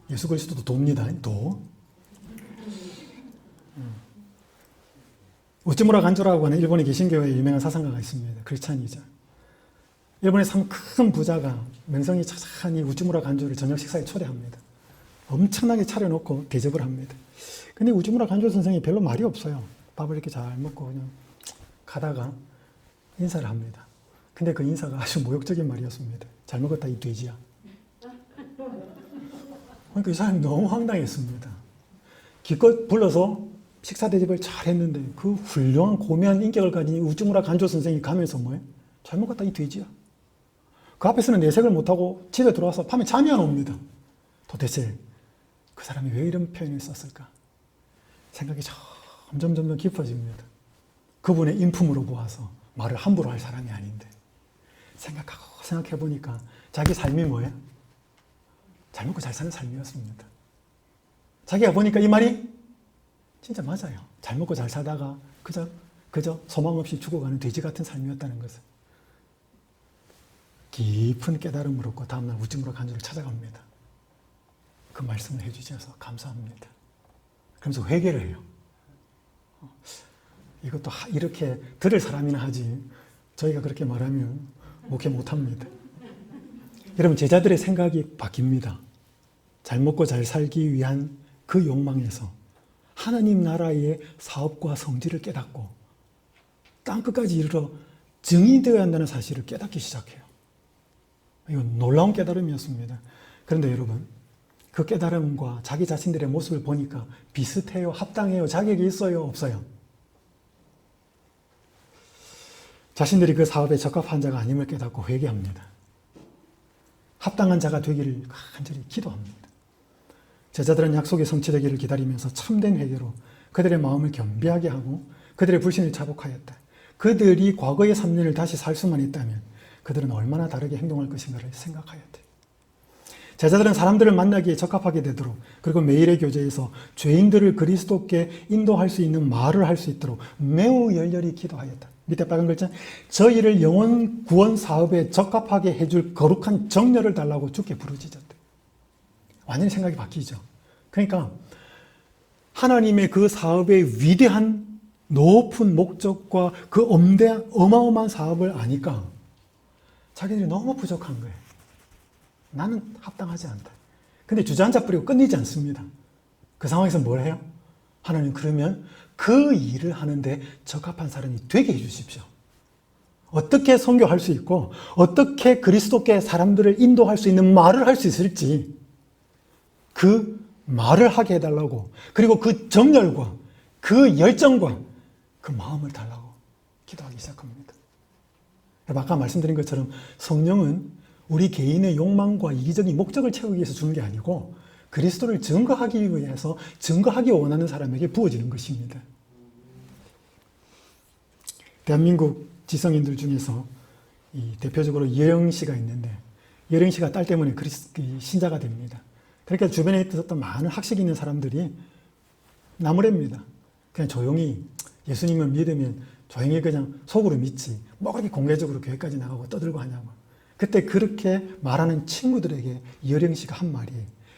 [SPEAKER 1] 예수 그리스도도 도입니다. 도. 우찌무라 간조라고 하는 일본의 개신교의 유명한 사상가가 있습니다. 크리스찬이죠. 일본의 상 큰 부자가 명성이 차차한 이 우찌무라 간조를 저녁 식사에 초대합니다. 엄청나게 차려놓고 대접을 합니다. 근데 우찌무라 간조 선생이 별로 말이 없어요. 밥을 이렇게 잘 먹고 그냥 가다가 인사를 합니다. 근데 그 인사가 아주 모욕적인 말이었습니다. 잘 먹었다 이 돼지야. 그러니까 이 사람이 너무 황당했습니다. 기껏 불러서 식사 대접을 잘 했는데 그 훌륭한 고귀한 인격을 가진 우찌무라 간조 선생이 가면서 뭐예요? 잘 먹었다 이 돼지야. 그 앞에서는 내색을 못하고 집에 들어와서 밤에 잠이 안 옵니다. 도대체 그 사람이 왜 이런 표현을 썼을까? 생각이 점점 깊어집니다. 그분의 인품으로 보아서 말을 함부로 할 사람이 아닌데 생각해 보니까 자기 삶이 뭐예요? 잘 먹고 잘 사는 삶이었습니다. 자기가 보니까 이 말이 진짜 맞아요. 잘 먹고 잘 살다가 그저 소망 없이 죽어가는 돼지 같은 삶이었다는 것을 깊은 깨달음을 얻고 다음날 우찌무라 간조를 찾아갑니다. 그 말씀을 해주셔서 감사합니다. 그러면서 회개를 해요. 이것도 이렇게 들을 사람이나 하지 저희가 그렇게 말하면 목회 못합니다. 여러분, 제자들의 생각이 바뀝니다. 잘 먹고 잘 살기 위한 그 욕망에서 하나님 나라의 사업과 성질을 깨닫고 땅끝까지 이르러 증인되어야 한다는 사실을 깨닫기 시작해요. 이건 놀라운 깨달음이었습니다. 그런데 여러분, 그 깨달음과 자기 자신들의 모습을 보니까 비슷해요? 합당해요? 자격이 있어요? 없어요? 자신들이 그 사업에 적합한 자가 아님을 깨닫고 회개합니다. 합당한 자가 되기를 간절히 기도합니다. 제자들은 약속이 성취되기를 기다리면서 참된 회개로 그들의 마음을 겸비하게 하고 그들의 불신을 자복하였다. 그들이 과거의 3년을 다시 살 수만 있다면 그들은 얼마나 다르게 행동할 것인가를 생각하였다. 제자들은 사람들을 만나기에 적합하게 되도록, 그리고 매일의 교제에서 죄인들을 그리스도께 인도할 수 있는 말을 할 수 있도록 매우 열렬히 기도하였다. 밑에 빨간 글자, 저희를 영혼 구원 사업에 적합하게 해줄 거룩한 정렬을 달라고 주께 부르짖었대. 완전히 생각이 바뀌죠. 그러니까 하나님의 그 사업의 위대한 높은 목적과 그 어마어마한 사업을 아니까 자기들이 너무 부족한 거예요. 나는 합당하지 않다. 근데 주저앉아 버리고 끝내지 않습니다. 그 상황에서 뭘 해요? 하나님, 그러면 그 일을 하는데 적합한 사람이 되게 해주십시오. 어떻게 선교할 수 있고 어떻게 그리스도께 사람들을 인도할 수 있는 말을 할 수 있을지 그 말을 하게 해달라고, 그리고 그 정열과 그 열정과 그 마음을 달라고 기도하기 시작합니다. 아까 말씀드린 것처럼 성령은 우리 개인의 욕망과 이기적인 목적을 채우기 위해서 주는 게 아니고 그리스도를 증거하기 위해서 증거하기 원하는 사람에게 부어지는 것입니다. 대한민국 지성인들 중에서 대표적으로 이혜영 씨가 있는데, 이혜영 씨가 딸 때문에 신자가 됩니다. 그러니까 주변에 있었던 많은 학식 있는 사람들이 나무랍니다. 그냥 조용히 예수님을 믿으면 조용히 그냥 속으로 믿지, 뭐 그렇게 공개적으로 교회까지 나가고 떠들고 하냐고. 그때 그렇게 말하는 친구들에게 이혜영 씨가 한 말이,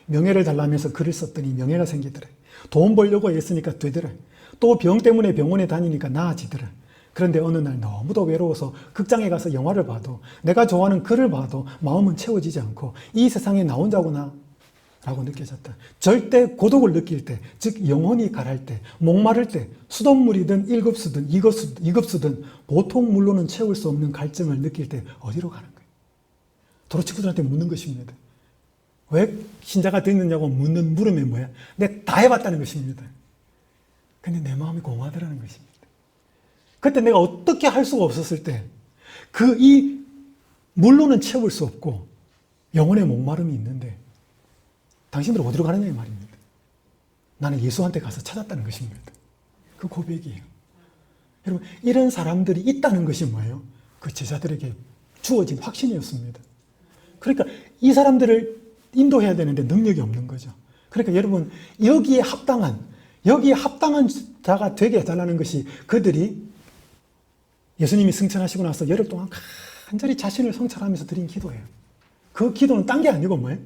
[SPEAKER 1] 명예를 달라면서 글을 썼더니 명예가 생기더래. 돈 벌려고 애쓰니까 되더래. 또 병 때문에 병원에 다니니까 나아지더래. 그런데 어느 날 너무도 외로워서 극장에 가서 영화를 봐도, 내가 좋아하는 글을 봐도 마음은 채워지지 않고 이 세상에 나 혼자구나 라고 느껴졌다. 절대 고독을 느낄 때, 즉 영혼이 가랄 때, 목마를 때, 수돗물이든 1급수든 2급수든 보통 물로는 채울 수 없는 갈증을 느낄 때 어디로 가는 거예요? 도로 친구들한테 묻는 것입니다. 왜 신자가 됐느냐고 묻는 물음이 뭐야? 내가 다 해봤다는 것입니다. 근데 내 마음이 공허하더라는 것입니다. 그때 내가 어떻게 할 수가 없었을 때, 이 물로는 채울 수 없고 영혼의 목마름이 있는데 당신들 어디로 가느냐 이 말입니다. 나는 예수한테 가서 찾았다는 것입니다. 그 고백이에요. 여러분, 이런 사람들이 있다는 것이 뭐예요? 그 제자들에게 주어진 확신이었습니다. 그러니까 이 사람들을 인도해야 되는데 능력이 없는 거죠. 그러니까 여러분, 여기에 합당한 자가 되게 해달라는 것이 그들이 예수님이 승천하시고 나서 열흘 동안 간절히 자신을 성찰하면서 드린 기도예요. 그 기도는 딴 게 아니고 뭐예요?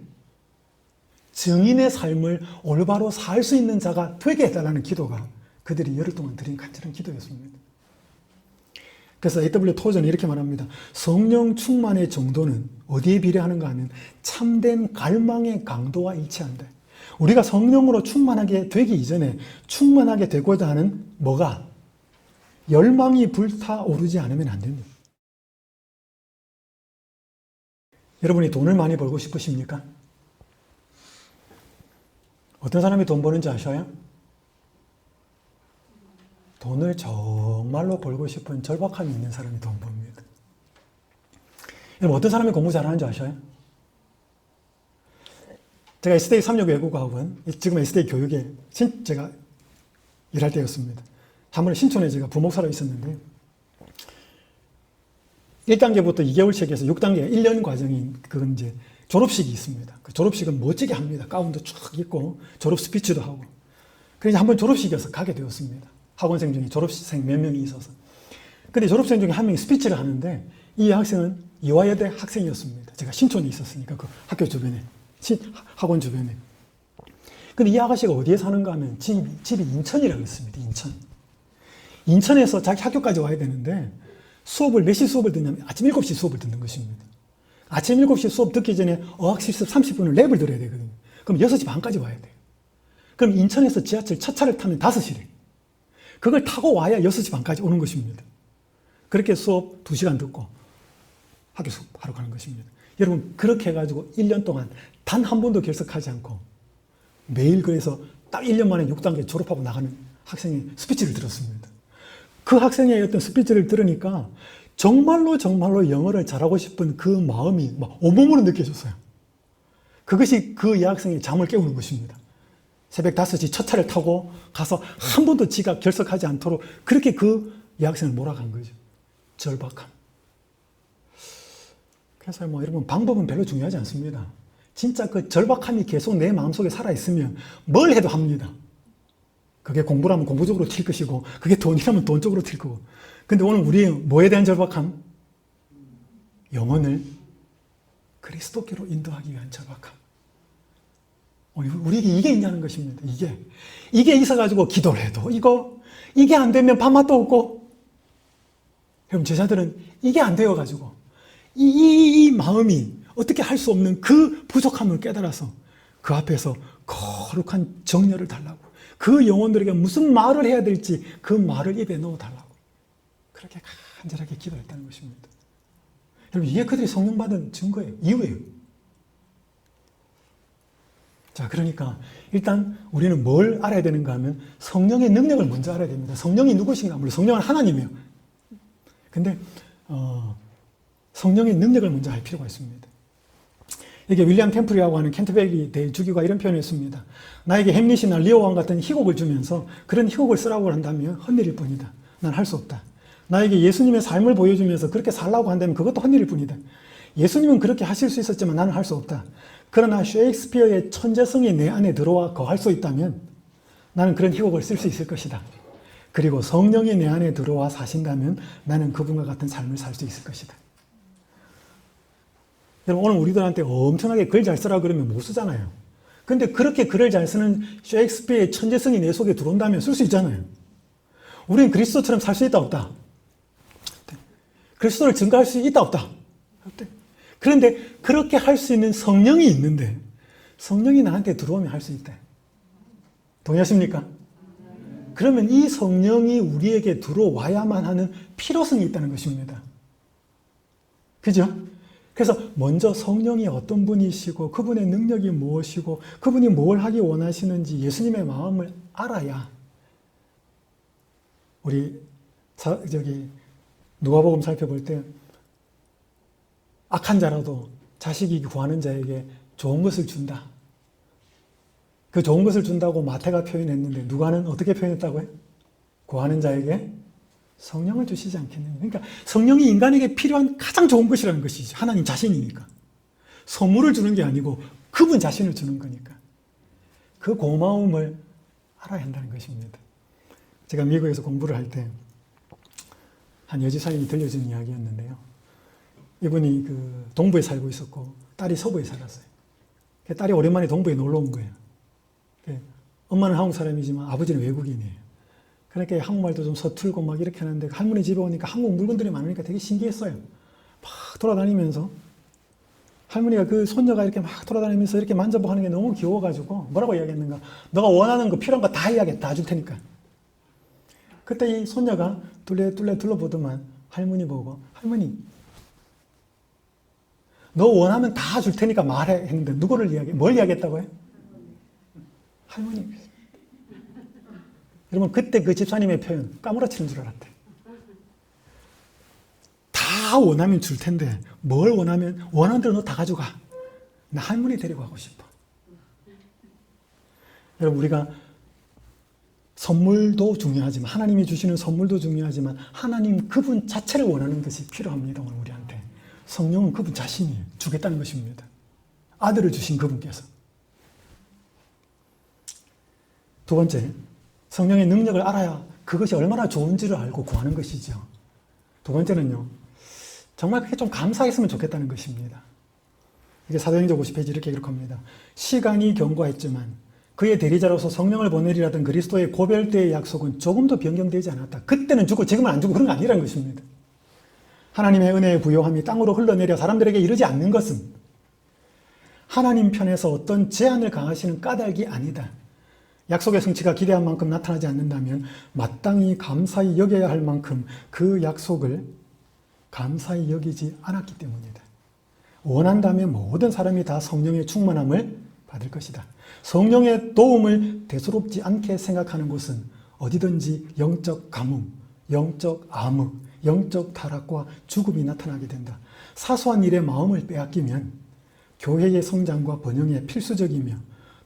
[SPEAKER 1] 증인의 삶을 올바로 살 수 있는 자가 되게 해달라는 기도가 그들이 열흘 동안 드린 간절한 기도였습니다. 그래서 A.W. 토저는 이렇게 말합니다. 성령 충만의 정도는 어디에 비례하는가 하면 참된 갈망의 강도와 일치한다. 우리가 성령으로 충만하게 되기 이전에 충만하게 되고자 하는 뭐가? 열망이 불타오르지 않으면 안 됩니다. 여러분이 돈을 많이 벌고 싶으십니까? 어떤 사람이 돈 버는지 아셔요? 돈을 정말로 벌고 싶은 절박함이 있는 사람이 돈 법니다. 여러분, 어떤 사람이 공부 잘하는지 아셔요? 제가 SDA 3육 외국어학원, 지금 SDA 교육에 제가 일할 때였습니다. 한 번에 신촌에 제가 부목사로 있었는데 1단계부터 2개월씩에서 6단계 1년 과정인 그건 이제 졸업식이 있습니다. 그 졸업식은 멋지게 합니다. 가운도 쫙 입고 졸업 스피치도 하고. 그래서 한번 졸업식이어서 가게 되었습니다. 학원생 중에 졸업생 몇 명이 있어서. 근데 졸업생 중에 한 명이 스피치를 하는데 이 학생은 이화여대 학생이었습니다. 제가 신촌에 있었으니까 그 학교 주변에, 학원 주변에. 근데 이 아가씨가 어디에 사는가 하면 집이 인천이라고 했습니다. 인천에서 자기 학교까지 와야 되는데 몇 시 수업을 듣냐면 아침 7시 수업을 듣는 것입니다. 아침 7시 수업 듣기 전에 어학 실습 30분을 랩을 들어야 되거든요. 그럼 6시 반까지 와야 돼요. 그럼 인천에서 지하철 첫 차를 타면 5시래. 그걸 타고 와야 6시 반까지 오는 것입니다. 그렇게 수업 2시간 듣고 학교 수업하러 가는 것입니다. 여러분, 그렇게 해가지고 1년 동안 단 한 번도 결석하지 않고 매일 그래서 딱 1년 만에 6단계 졸업하고 나가는 학생의 스피치를 들었습니다. 그 학생의 어떤 스피치를 들으니까 정말로 영어를 잘하고 싶은 그 마음이 막 온몸으로 느껴졌어요. 그것이 그 여학생의 잠을 깨우는 것입니다. 새벽 5시 첫 차를 타고 가서 한 번도 지가 결석하지 않도록 그렇게 그 여학생을 몰아간 거죠. 절박함. 그래서 여러분, 방법은 별로 중요하지 않습니다. 진짜 그 절박함이 계속 내 마음속에 살아있으면 뭘 해도 합니다. 그게 공부라면 공부적으로 튈 것이고, 그게 돈이라면 돈 쪽으로 튈 거고. 근데 오늘 우리의 뭐에 대한 절박함? 영혼을 그리스도께로 인도하기 위한 절박함. 우리에게 이게 있냐는 것입니다. 이게 있어가지고 기도를 해도 이게 안 되면 밥맛도 없고. 여러분, 제자들은 이게 안 되어가지고 이 마음이 어떻게 할 수 없는 그 부족함을 깨달아서 그 앞에서 거룩한 정열을 달라고, 그 영혼들에게 무슨 말을 해야 될지 그 말을 입에 넣어달라고 그렇게 간절하게 기도했다는 것입니다. 여러분, 이게 그들이 성령 받은 증거예요. 이유예요. 자, 그러니까 일단 우리는 뭘 알아야 되는가 하면 성령의 능력을 먼저 알아야 됩니다. 성령이 누구신가? 물론 성령은 하나님이에요. 근데 성령의 능력을 먼저 알 필요가 있습니다. 이게 윌리엄 템플이라고 하는 캔터베리 대주교가 이런 표현을 했습니다. 나에게 햄릿이나 리오 왕 같은 희곡을 주면서 그런 희곡을 쓰라고 한다면 헛일일 뿐이다. 난 할 수 없다. 나에게 예수님의 삶을 보여주면서 그렇게 살라고 한다면 그것도 헛일일 뿐이다. 예수님은 그렇게 하실 수 있었지만 나는 할 수 없다. 그러나 셰익스피어의 천재성이 내 안에 들어와 거할 수 있다면 나는 그런 희곡을 쓸 수 있을 것이다. 그리고 성령이 내 안에 들어와 사신다면 나는 그분과 같은 삶을 살 수 있을 것이다. 여러분, 오늘 우리들한테 엄청나게 글 잘 쓰라고 그러면 못 쓰잖아요. 근데 그렇게 글을 잘 쓰는 셰익스피어의 천재성이 내 속에 들어온다면 쓸 수 있잖아요. 우리는 그리스도처럼 살 수 있다 없다? 그리스도를 증거할 수 있다 없다? 그런데 그렇게 할 수 있는 성령이 있는데 성령이 나한테 들어오면 할 수 있다. 동의하십니까? 그러면 이 성령이 우리에게 들어와야만 하는 필요성이 있다는 것입니다. 그죠? 그래서 먼저 성령이 어떤 분이시고 그분의 능력이 무엇이고 그분이 뭘 하기 원하시는지 예수님의 마음을 알아야 우리 누가복음 살펴볼 때 악한 자라도 자식이 구하는 자에게 좋은 것을 준다. 그 좋은 것을 준다고 마태가 표현했는데 누가는 어떻게 표현했다고요? 구하는 자에게 성령을 주시지 않겠느냐. 그러니까 성령이 인간에게 필요한 가장 좋은 것이라는 것이죠. 하나님 자신이니까. 선물을 주는 게 아니고 그분 자신을 주는 거니까. 그 고마움을 알아야 한다는 것입니다. 제가 미국에서 공부를 할 때 한 여지사님이 들려준 이야기였는데요. 이분이 그 동부에 살고 있었고 딸이 서부에 살았어요. 딸이 오랜만에 동부에 놀러 온 거예요. 엄마는 한국 사람이지만 아버지는 외국인이에요. 그러니까 한국말도 좀 서툴고 막 이렇게 하는데 할머니 집에 오니까 한국 물건들이 많으니까 되게 신기했어요. 막 돌아다니면서 할머니가 그 손녀가 이렇게 막 돌아다니면서 이렇게 만져보고 하는 게 너무 귀여워가지고 뭐라고 이야기했는가? 너가 원하는 거 필요한 거 다 이야기해. 다 줄 테니까. 그때 이 손녀가 뚫레 둘러보더만 할머니 보고 할머니 너 원하면 다 줄 테니까 말해 했는데 뭘 이야기했다고요? 할머니. 여러분 그때 그 집사님의 표현 까무러치는 줄 알았대. 다 원하면 줄 텐데 뭘 원하면 원하는 대로 너 다 가져가. 나 할머니 데리고 가고 싶어. 여러분 우리가 선물도 중요하지만 하나님이 주시는 선물도 중요하지만 하나님 그분 자체를 원하는 것이 필요합니다. 오늘 우리한테. 성령은 그분 자신이 주겠다는 것입니다. 아들을 주신 그분께서. 두 번째, 성령의 능력을 알아야 그것이 얼마나 좋은지를 알고 구하는 것이죠. 두 번째는요, 정말 그게 좀 감사했으면 좋겠다는 것입니다. 이게 사도행전 50페이지 이렇게 기록합니다. 시간이 경과했지만 그의 대리자로서 성령을 보내리라던 그리스도의 고별 때의 약속은 조금도 변경되지 않았다. 그때는 주고 지금은 안 주고 그런 거 아니라는 것입니다. 하나님의 은혜의 부요함이 땅으로 흘러내려 사람들에게 이르지 않는 것은 하나님 편에서 어떤 제한을 가하시는 까닭이 아니다. 약속의 성취가 기대한 만큼 나타나지 않는다면 마땅히 감사히 여겨야 할 만큼 그 약속을 감사히 여기지 않았기 때문이다. 원한다면 모든 사람이 다 성령의 충만함을 받을 것이다. 성령의 도움을 대수롭지 않게 생각하는 곳은 어디든지 영적 가뭄, 영적 암흑, 영적 타락과 죽음이 나타나게 된다. 사소한 일에 마음을 빼앗기면 교회의 성장과 번영에 필수적이며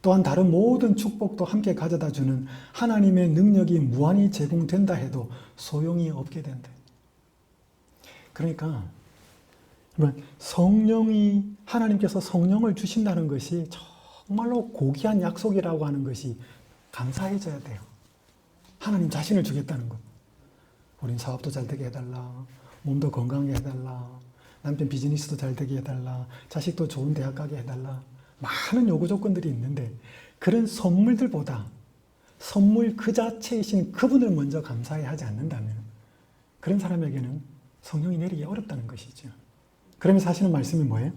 [SPEAKER 1] 또한 다른 모든 축복도 함께 가져다주는 하나님의 능력이 무한히 제공된다 해도 소용이 없게 된다. 그러니까 하나님께서 성령을 주신다는 것이 정말로 고귀한 약속이라고 하는 것이 감사해져야 돼요. 하나님 자신을 주겠다는 것. 우린 사업도 잘 되게 해달라. 몸도 건강하게 해달라. 남편 비즈니스도 잘 되게 해달라. 자식도 좋은 대학 가게 해달라. 많은 요구 조건들이 있는데 그런 선물들보다 선물 그 자체이신 그분을 먼저 감사해야 하지 않는다면 그런 사람에게는 성령이 내리기 어렵다는 것이죠. 그러면서 하시는 말씀이 뭐예요?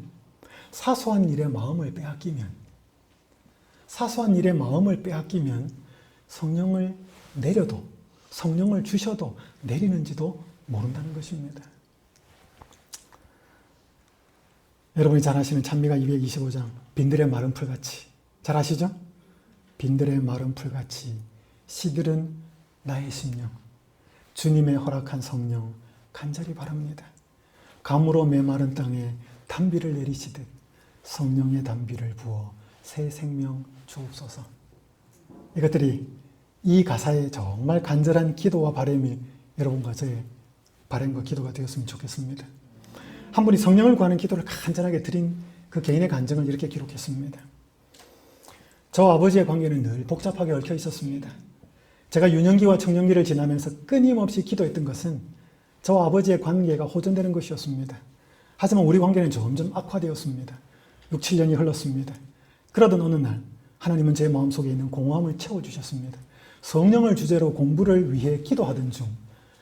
[SPEAKER 1] 사소한 일에 마음을 빼앗기면 성령을 내려도 성령을 주셔도 내리는지도 모른다는 것입니다. 여러분이 잘 아시는 찬미가 225장 빈들의 마른 풀같이 잘 아시죠? 빈들의 마른 풀같이 시들은 나의 심령 주님의 허락한 성령 간절히 바랍니다. 감으로 메마른 땅에 단비를 내리시듯 성령의 단비를 부어 새 생명 주옵소서. 이것들이 이 가사에 정말 간절한 기도와 바람이 여러분과 저의 바람과 기도가 되었으면 좋겠습니다. 한 분이 성령을 구하는 기도를 간절하게 드린 그 개인의 간증을 이렇게 기록했습니다. 저와 아버지의 관계는 늘 복잡하게 얽혀 있었습니다. 제가 유년기와 청년기를 지나면서 끊임없이 기도했던 것은 저와 아버지의 관계가 호전되는 것이었습니다. 하지만 우리 관계는 점점 악화되었습니다. 6, 7년이 흘렀습니다. 그러던 어느 날 하나님은 제 마음속에 있는 공허함을 채워주셨습니다. 성령을 주제로 공부를 위해 기도하던 중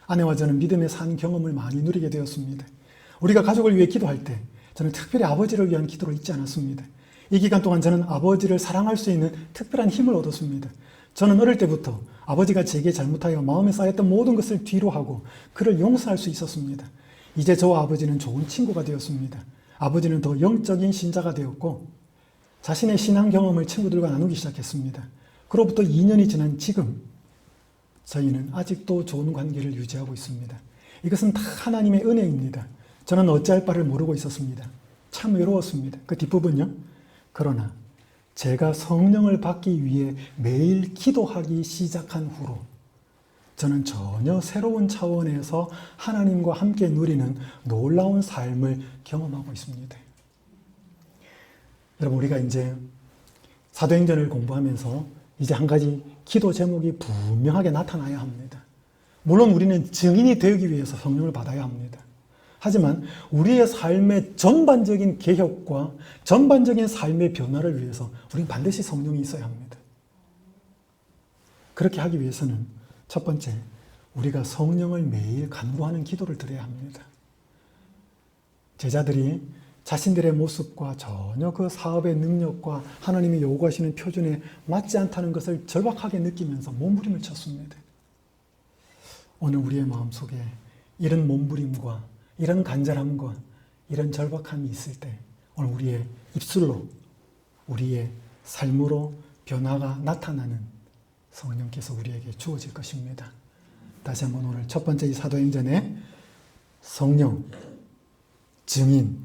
[SPEAKER 1] 아내와 저는 믿음의 산 경험을 많이 누리게 되었습니다. 우리가 가족을 위해 기도할 때 저는 특별히 아버지를 위한 기도를 잊지 않았습니다. 이 기간 동안 저는 아버지를 사랑할 수 있는 특별한 힘을 얻었습니다. 저는 어릴 때부터 아버지가 제게 잘못하여 마음에 쌓였던 모든 것을 뒤로 하고 그를 용서할 수 있었습니다. 이제 저와 아버지는 좋은 친구가 되었습니다. 아버지는 더 영적인 신자가 되었고 자신의 신앙 경험을 친구들과 나누기 시작했습니다. 그로부터 2년이 지난 지금 저희는 아직도 좋은 관계를 유지하고 있습니다. 이것은 다 하나님의 은혜입니다. 저는 어찌할 바를 모르고 있었습니다. 참 외로웠습니다. 그 뒷부분요. 그러나 제가 성령을 받기 위해 매일 기도하기 시작한 후로 저는 전혀 새로운 차원에서 하나님과 함께 누리는 놀라운 삶을 경험하고 있습니다. 여러분, 우리가 이제 사도행전을 공부하면서 이제 한 가지 기도 제목이 분명하게 나타나야 합니다. 물론 우리는 증인이 되기 위해서 성령을 받아야 합니다. 하지만 우리의 삶의 전반적인 개혁과 전반적인 삶의 변화를 위해서 우리는 반드시 성령이 있어야 합니다. 그렇게 하기 위해서는 첫 번째, 우리가 성령을 매일 간구하는 기도를 드려야 합니다. 제자들이 자신들의 모습과 전혀 그 사업의 능력과 하나님이 요구하시는 표준에 맞지 않다는 것을 절박하게 느끼면서 몸부림을 쳤습니다. 오늘 우리의 마음속에 이런 몸부림과 이런 간절함과 이런 절박함이 있을 때 오늘 우리의 입술로 우리의 삶으로 변화가 나타나는 성령께서 우리에게 주어질 것입니다. 다시 한번 오늘 첫 번째 이 사도행전에 성령, 증인,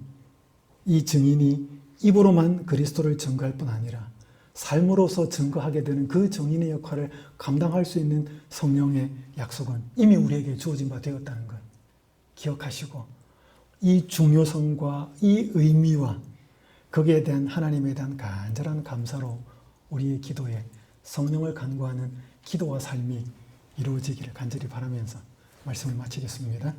[SPEAKER 1] 이 증인이 입으로만 그리스도를 증거할 뿐 아니라 삶으로서 증거하게 되는 그 증인의 역할을 감당할 수 있는 성령의 약속은 이미 우리에게 주어진 바 되었다는 것 기억하시고 이 중요성과 이 의미와 거기에 대한 하나님에 대한 간절한 감사로 우리의 기도에 성령을 간구하는 기도와 삶이 이루어지기를 간절히 바라면서 말씀을 마치겠습니다.